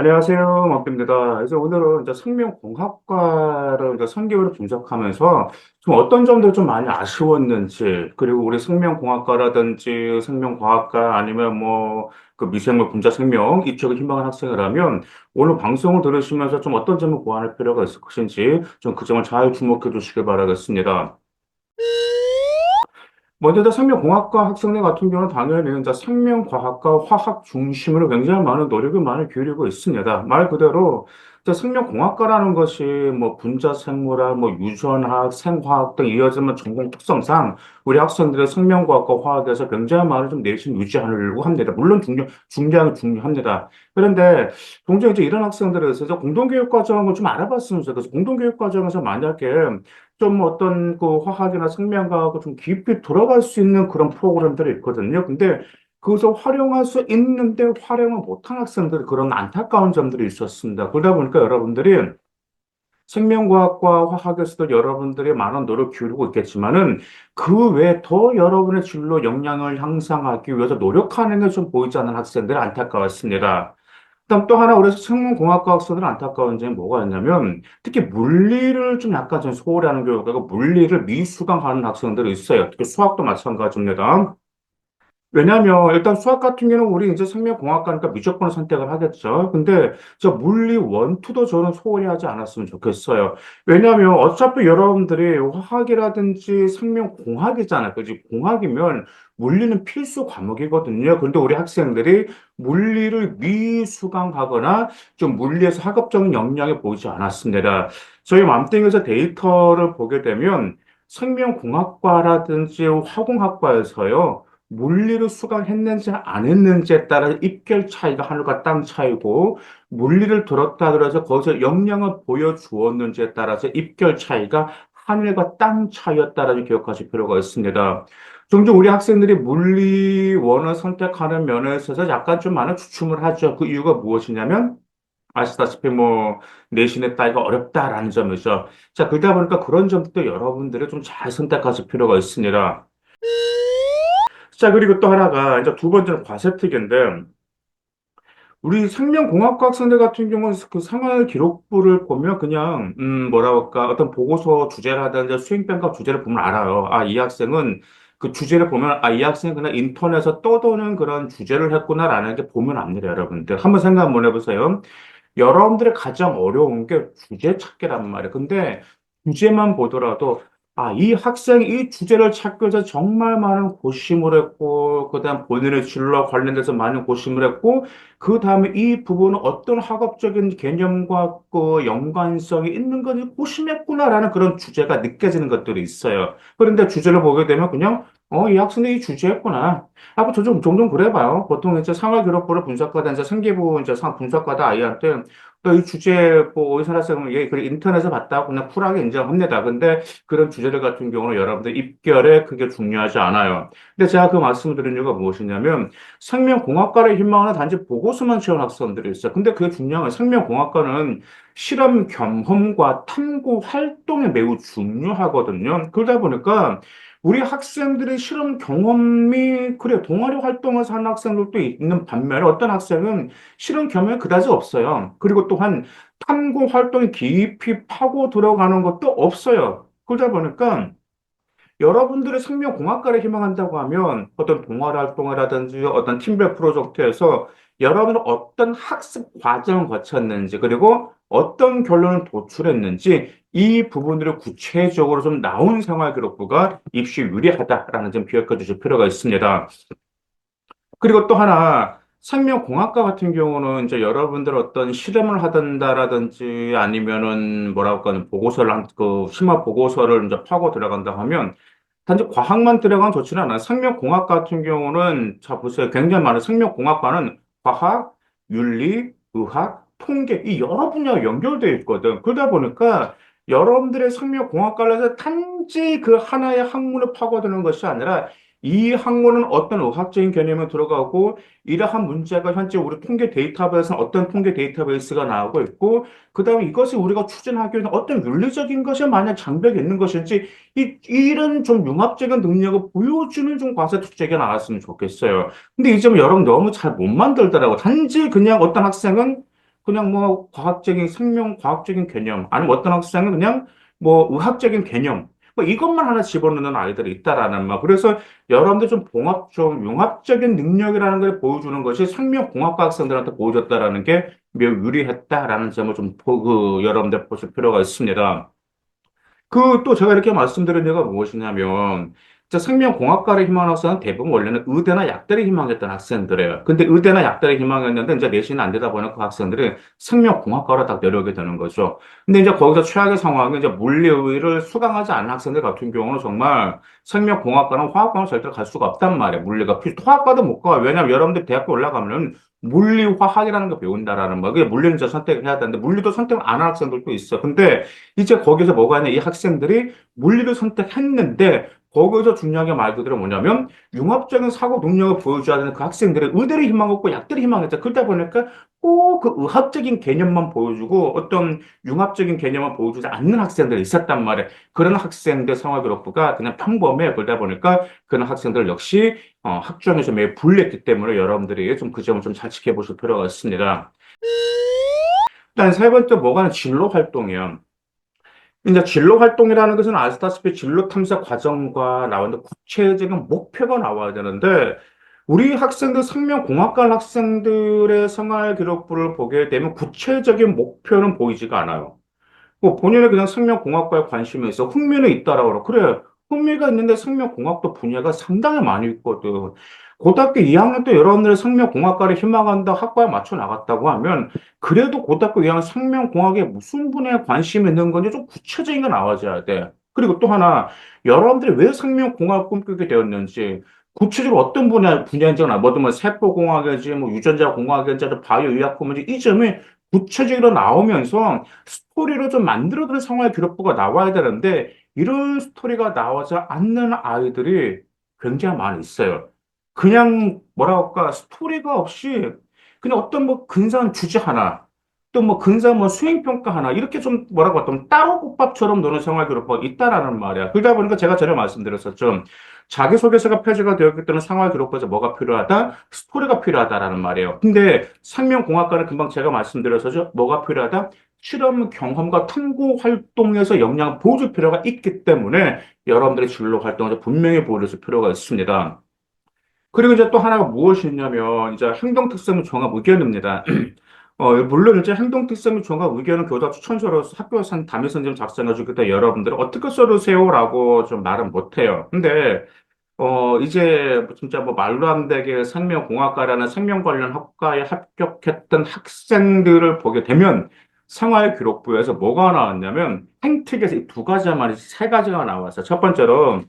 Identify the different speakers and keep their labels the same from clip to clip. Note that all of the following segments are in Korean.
Speaker 1: 안녕하세요, 막입니다. 그래서 오늘은 이제 생명공학과를 이제 선개를 분석하면서 좀 어떤 점들이 좀 많이 아쉬웠는지, 그리고 우리 생명공학과라든지 생명과학과 아니면 뭐 그 미생물 분자 생명 이쪽에 희망하는 학생이라면 오늘 방송을 들으시면서 좀 어떤 점을 보완할 필요가 있을 것인지 좀 그 점을 잘 주목해 주시길 바라겠습니다. 먼저 이제 생명공학과 학생들 같은 경우는 당연히 이제 생명과학과 화학 중심으로 굉장히 많은 노력을 많이 기울이고 있습니다. 말 그대로 이제 생명공학과라는 것이 뭐 분자생물학, 뭐 유전학, 생화학 등 이어지는 전공 특성상 우리 학생들의 생명과학과 화학에서 굉장히 많은 좀 내신 유지하려고 합니다. 물론 중요하긴 중요합니다. 그런데 종종 이제 이런 학생들에서 이제 공동교육 과정을 좀 알아봤으면 좋겠어요. 공동교육 과정에서 만약에 좀 어떤 그 화학이나 생명과학을 좀 깊이 들어갈 수 있는 그런 프로그램들이 있거든요. 근데 그것을 활용할 수 있는데 활용을 못한 학생들 그런 안타까운 점들이 있었습니다. 그러다 보니까 여러분들이 생명과학과 화학에서도 여러분들이 많은 노력 기울이고 있겠지만은 그 외에 더 여러분의 진로 역량을 향상하기 위해서 노력하는 게 좀 보이지 않는 학생들이 안타까웠습니다. 그다음 또 하나 우리 생명공학과 학생들은 안타까운 점이 뭐가 있냐면 특히 물리를 좀 약간 좀 소홀히 하는 경우가 있고 물리를 미수강하는 학생들이 있어요. 특히 수학도 마찬가지입니다. 왜냐하면 일단 수학 같은 경우는 우리 이제 생명공학과니까 무조건 선택을 하겠죠. 근데 저 물리 원투도 저는 소홀히 하지 않았으면 좋겠어요. 왜냐하면 어차피 여러분들이 화학이라든지 생명공학이잖아요. 그지? 공학이면 물리는 필수 과목이거든요. 그런데 우리 학생들이 물리를 미수강하거나 좀 물리에서 학업적인 역량이 보이지 않았습니다. 저희 맘땡에서 데이터를 보게 되면 생명공학과라든지 화공학과에서요. 물리를 수강했는지 안 했는지에 따라 입결 차이가 하늘과 땅 차이고, 물리를 들었다 그래서 거기서 역량을 보여주었는지에 따라서 입결 차이가 하늘과 땅 차이였다라는 기억하실 필요가 있습니다. 종종 우리 학생들이 물리원을 선택하는 면에 있어서 약간 좀 많은 주춤을 하죠. 그 이유가 무엇이냐면, 아시다시피 뭐, 내신에 따기가 어렵다라는 점이죠. 자, 그러다 보니까 그런 점도 여러분들이 좀 잘 선택하실 필요가 있습니다. 자, 그리고 또 하나가, 이제 두 번째는 과세특인데, 우리 생명공학과 학생들 같은 경우는 그 생활 기록부를 보면 그냥, 뭐라 할까, 어떤 보고서 주제라든지 수행평가 주제를 보면 알아요. 아, 이 학생은 그 주제를 보면, 아, 이 학생은 그냥 인터넷에서 떠도는 그런 주제를 했구나라는 게 보면 압니다, 여러분들. 한번 생각 한번 해보세요. 여러분들의 가장 어려운 게 주제 찾기란 말이에요. 근데 주제만 보더라도 아, 이 학생이 이 주제를 찾기 위해서 정말 많은 고심을 했고, 그 다음 본인의 진로와 관련돼서 많은 고심을 했고, 그 다음에 이 부분은 어떤 학업적인 개념과 그 연관성이 있는 건지 고심했구나라는 그런 주제가 느껴지는 것들이 있어요. 그런데 주제를 보게 되면 그냥, 이 학생이 이 주제였구나. 하고 종종 그래 봐요. 보통 이제 생활기록부를 분석하다, 이제 생기부 이제 분석하다 아이한테 또 이 주제 뭐 어디서 났으면 얘 그 인터넷에서 봤다고 그냥 쿨하게 인정합니다. 근데 그런 주제들 같은 경우는 여러분들 입결에 그게 중요하지 않아요. 근데 제가 그 말씀을 드린 이유가 무엇이냐면 생명공학과를 희망하는 단지 보고서만 채운 학생들이 있어요. 근데 그게 중요한 건 생명공학과는 실험 경험과 탐구 활동이 매우 중요하거든요. 그러다 보니까 우리 학생들의 실험 경험이, 그래, 동아리 활동을 하는 학생들도 있는 반면에 어떤 학생은 실험 경험이 그다지 없어요. 그리고 또한 탐구 활동이 깊이 파고 들어가는 것도 없어요. 그러다 보니까 여러분들의 생명공학과를 희망한다고 하면 어떤 동아리 활동이라든지 어떤 팀별 프로젝트에서 여러분은 어떤 학습 과정을 거쳤는지 그리고 어떤 결론을 도출했는지 이 부분들을 구체적으로 좀 나온 생활기록부가 입시 유리하다라는 점 기억해 주실 필요가 있습니다. 그리고 또 하나, 생명공학과 같은 경우는 이제 여러분들 어떤 실험을 하든다라든지 아니면은 뭐라고 할까, 그 심화 보고서를 이제 파고 들어간다 하면 단지 과학만 들어가면 좋지는 않아요. 생명공학 같은 경우는, 자, 보세요. 굉장히 많은 생명공학과는 과학, 윤리, 의학, 통계, 이 여러 분야가 연결되어 있거든. 그러다 보니까 여러분들의 생명공학과를 해서 단지 그 하나의 학문을 파고드는 것이 아니라 이 학문은 어떤 의학적인 개념이 들어가고 이러한 문제가 현재 우리 통계 데이터베이스는 어떤 통계 데이터베이스가 나오고 있고 그다음에 이것이 우리가 추진하기 위해서 어떤 윤리적인 것이 만약 장벽이 있는 것인지 이런 좀 융합적인 능력을 보여주는 좀 과세 투쟁이 나왔으면 좋겠어요. 근데 이 점 여러분 너무 잘 못 만들더라고. 단지 그냥 어떤 학생은 그냥 뭐 과학적인 생명 과학적인 개념 아니면 어떤 학생은 그냥 뭐 의학적인 개념 뭐 이것만 하나 집어넣는 아이들이 있다라는 말. 그래서 여러분들 좀 봉합 좀 융합적인 능력이라는 걸 보여주는 것이 생명공학과 학생들한테 보여줬다라는 게 매우 유리했다라는 점을 좀 여러분들 보실 필요가 있습니다. 그 또 제가 이렇게 말씀드린 이유가 무엇이냐면 진짜 생명공학과를 희망하는 학생은 대부분 원래는 의대나 약대를 희망했던 학생들이에요. 근데 의대나 약대를 희망했는데 이제 내신이 안 되다 보니까 그 학생들이 생명공학과로 딱 내려오게 되는 거죠. 근데 이제 거기서 최악의 상황은 이제 물리의를 수강하지 않은 학생들 같은 경우는 정말 생명공학과는 화학과는 절대로 갈 수가 없단 말이에요. 물리가 화학과도 못 가요. 왜냐하면 여러분들 대학교 올라가면 물리, 화학이라는 거 배운다라는 거. 그게 물리는 이제 선택을 해야 되는데 물리도 선택을 안 하는 학생들도 있어. 근데 이제 거기서 뭐가 있냐, 이 학생들이 물리를 선택했는데, 거기서 중요한 게 말 그대로 뭐냐면, 융합적인 사고 능력을 보여줘야 되는 그 학생들이 의대를 희망했고 약대를 희망했죠. 그러다 보니까 꼭 그 의학적인 개념만 보여주고 어떤 융합적인 개념을 보여주지 않는 학생들이 있었단 말이에요. 그런 학생들 생활기록부가 그냥 평범해. 그러다 보니까 그런 학생들 역시 학종에서 매우 불리했기 때문에 여러분들이 좀 그 점을 좀 잘 지켜보실 필요가 있습니다. 일단 세 번째 뭐가 진로 활동이요. 이제 진로 활동이라는 것은 아시다시피 진로 탐색 과정과 나오는데 구체적인 목표가 나와야 되는데 우리 학생들 생명공학과 학생들의 생활 기록부를 보게 되면 구체적인 목표는 보이지가 않아요. 뭐 본인은 그냥 생명공학과에 관심이 있어. 흥미는 있다라고 그래. 그래. 흥미가 있는데 생명공학도 분야가 상당히 많이 있거든. 고등학교 2학년 때 여러분들의 생명공학과를 희망한다 학과에 맞춰 나갔다고 하면 그래도 고등학교 2학년 생명공학에 무슨 분야에 관심이 있는 건지 좀 구체적인 게 나와줘야 돼. 그리고 또 하나, 여러분들이 왜 생명공학을 꿈꾸게 되었는지, 구체적으로 어떤 분야인지, 뭐든 뭐 세포공학이지, 뭐 유전자공학이지, 바이오의학부문지, 이 점이 구체적으로 나오면서 스토리로 좀 만들어드는 상황의 기록부가 나와야 되는데, 이런 스토리가 나오지 않는 아이들이 굉장히 많이 있어요. 그냥 뭐라고 할까, 스토리가 없이 그냥 어떤 뭐 근사한 주제 하나, 또 뭐 근사한 뭐 수행평가 하나, 이렇게 좀 뭐라고 할까, 따로국밥처럼 노는 생활 기록부가 있다라는 말이야. 그러다 보니까 제가 전에 말씀드렸었죠. 자기소개서가 표지가 되었기 때문에 생활 기록부에서 뭐가 필요하다? 스토리가 필요하다라는 말이에요. 근데 생명공학과는 금방 제가 말씀드렸었죠. 뭐가 필요하다? 실험 경험과 탐구 활동에서 역량을 보여줄 필요가 있기 때문에 여러분들의 진로 활동에서 분명히 보여줄 필요가 있습니다. 그리고 이제 또 하나가 무엇이냐면 이제 행동 특성 종합 의견입니다. 물론 이제 행동 특성 종합 의견은 교사 추천서로서 학교에서 한 담임 선생님 작성해주기 때문에 여러분들은 어떻게 써주세요라고 좀 말은 못해요. 근데 이제 진짜 뭐 말로 안 되게 생명공학과라는 생명 관련 학과에 합격했던 학생들을 보게 되면 생활 기록부에서 뭐가 나왔냐면 행특에서 이 두 가지만 세 가지가 나왔어요. 첫 번째로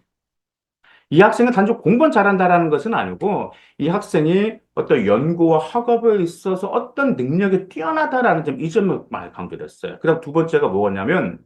Speaker 1: 이 학생은 단지 공부만 잘한다라는 것은 아니고 이 학생이 어떤 연구와 학업에 있어서 어떤 능력이 뛰어나다라는 점, 이 점을 많이 강조했어요. 그다음 두 번째가 뭐였냐면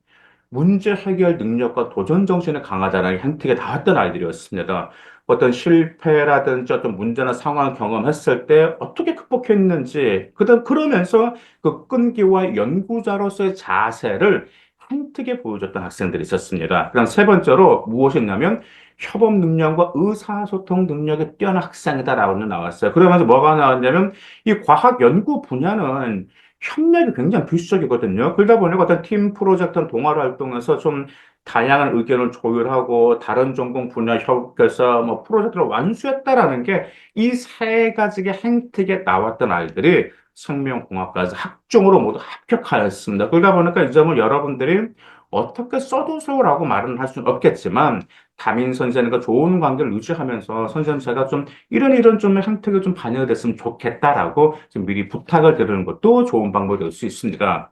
Speaker 1: 문제 해결 능력과 도전 정신이 강하다는 형태가 나왔던 아이들이었습니다. 어떤 실패라든지 어떤 문제나 상황 경험했을 때 어떻게 극복했는지, 그다음 그러면서 그 끈기와 연구자로서의 자세를 한특히 보여줬던 학생들이 있었습니다. 그다음 세 번째로 무엇이냐면 협업 능력과 의사소통 능력이 뛰어난 학생이다라고 나왔어요. 그러면서 뭐가 나왔냐면 이 과학 연구 분야는 협력이 굉장히 필수적이거든요. 그러다 보니까 어떤 팀 프로젝트, 동아리 활동에서 좀 다양한 의견을 조율하고 다른 전공 분야 협업해서 뭐 프로젝트를 완수했다라는 게 이 세 가지의 행택에 나왔던 아이들이 생명공학과에서 학종으로 모두 합격하였습니다. 그러다 보니까 이 점을 여러분들이 어떻게 써두세요라고 말은 할 수는 없겠지만 담임 선생님과 좋은 관계를 유지하면서 선생님 제가 좀 이런 좀 형태가 좀 반영이 됐으면 좋겠다라고 좀 미리 부탁을 드리는 것도 좋은 방법이 될 수 있습니다.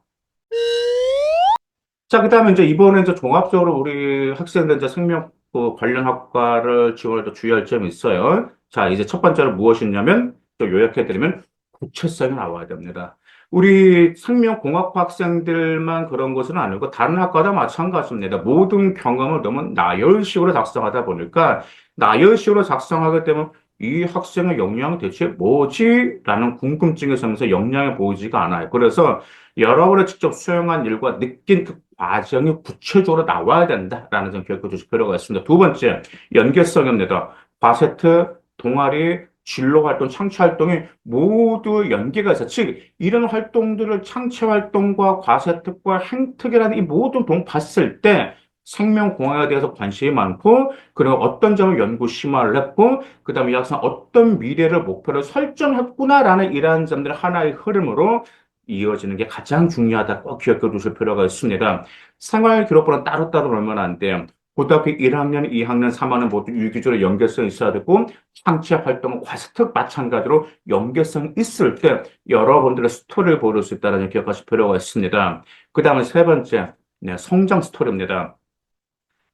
Speaker 1: 자, 그다음에 이제 이번에 이제 종합적으로 우리 학생들 이제 생명 관련 학과를 지원할 때 주의할 점이 있어요. 자, 이제 첫 번째로 무엇이냐면 또 요약해드리면 구체성이 나와야 됩니다. 우리 생명공학과 학생들만 그런 것은 아니고 다른 학과도 마찬가지입니다. 모든 경험을 너무 나열식으로 작성하다 보니까 나열식으로 작성하게 되면 이 학생의 역량은 대체 뭐지? 라는 궁금증이 생기면서 역량이 보이지가 않아요. 그래서 여러분이 직접 수행한 일과 느낀 그 과정이 구체적으로 나와야 된다라는 점 기억해 주실 필요가 있습니다. 두 번째, 연계성입니다. 과세트, 동아리, 진로 활동, 창체 활동이 모두 연계가 있어. 즉, 이런 활동들을 창체 활동과 과세특과 행특이라는 이 모든 동 봤을 때 생명공학에 대해서 관심이 많고, 그리고 어떤 점을 연구 심화를 했고, 그 다음에 이 학생 어떤 미래를 목표로 설정했구나라는 이러한 점들 하나의 흐름으로 이어지는 게 가장 중요하다. 꼭 기억해 두실 필요가 있습니다. 생활 기록부는 따로따로 놀면 안 돼요. 고등학교 1학년, 2학년, 3학년 모두 유기적으로 연계성이 있어야 되고, 상체 활동은 과스특 마찬가지로 연계성이 있을 때 여러분들의 스토리를 보여줄 수 있다는 점 기억하실 필요가 있습니다. 그 다음에 세 번째, 네, 성장 스토리입니다.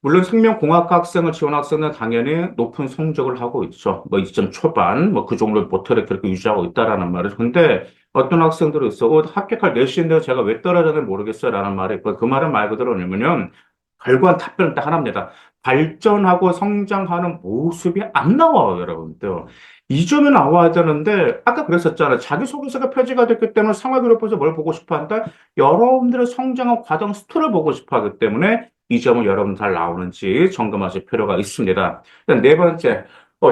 Speaker 1: 물론 생명공학과 학생을 지원 학생은 당연히 높은 성적을 하고 있죠. 뭐 2점 초반, 뭐 그 정도 모터를 그렇게 유지하고 있다라는 말이죠. 근데 어떤 학생들이 있어, 합격할 내신인데 제가 왜 떨어졌는지 모르겠어요라는 말이 있고, 그 말은 말 그대로 뭐냐면, 결과는 답변은 딱 하나입니다. 발전하고 성장하는 모습이 안 나와요, 여러분들. 이 점이 나와야 되는데, 아까 그랬었잖아요. 자기소개서가 표지가 됐기 때문에 상황그룹에서 뭘 보고 싶어 한다? 여러분들의 성장한 과정 스토리를 보고 싶어 하기 때문에 이 점은 여러분 잘 나오는지 점검하실 필요가 있습니다. 일단 네 번째,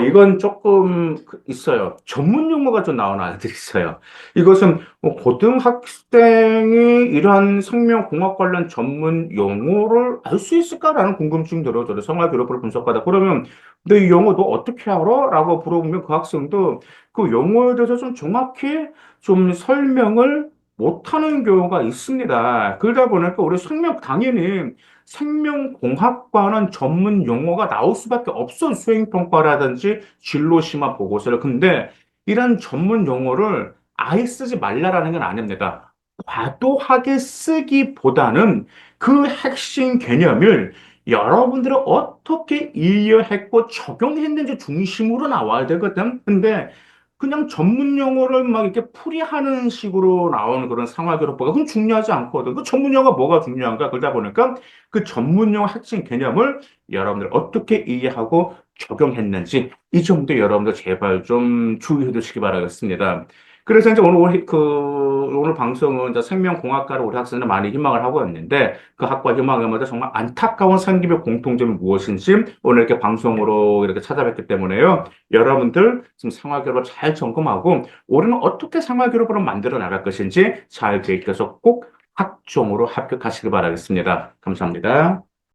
Speaker 1: 이건 조금 있어요. 전문 용어가 좀 나오는 아이들이 있어요. 이것은 고등학생이 이러한 생명공학 관련 전문 용어를 알 수 있을까라는 궁금증이 들어요. 저도 생활기록부를 분석하다. 그러면 너 이 용어 너 어떻게 알아? 라고 물어보면 그 학생도 그 용어에 대해서 좀 정확히 좀 설명을 못하는 경우가 있습니다. 그러다 보니까 우리 당연히 생명공학과는 전문 용어가 나올 수밖에 없어. 수행평가라든지 진로심화 보고서를. 근데 이런 전문 용어를 아예 쓰지 말라라는 건 아닙니다. 과도하게 쓰기보다는 그 핵심 개념을 여러분들은 어떻게 이해했고 적용했는지 중심으로 나와야 되거든. 근데 그냥 전문 용어를 막 이렇게 풀이하는 식으로 나오는 그런 상황교육보다 그건 중요하지 않거든. 그 전문 용어가 뭐가 중요한가? 그러다 보니까 그 전문 용어 핵심 개념을 여러분들 어떻게 이해하고 적용했는지 이 점도 여러분들 제발 좀 주의해 주시기 바라겠습니다. 그래서 이제 오늘 방송은 이제 생명공학과를 우리 학생들 많이 희망을 하고 있는데 그 학과 희망하마다 정말 안타까운 생기의 공통점이 무엇인지 오늘 이렇게 방송으로 이렇게 찾아뵙기 때문에요. 여러분들 지금 생활교육을 잘 점검하고 올해는 어떻게 생활교육을 만들어 나갈 것인지 잘 계획해서 꼭 학종으로 합격하시기 바라겠습니다. 감사합니다.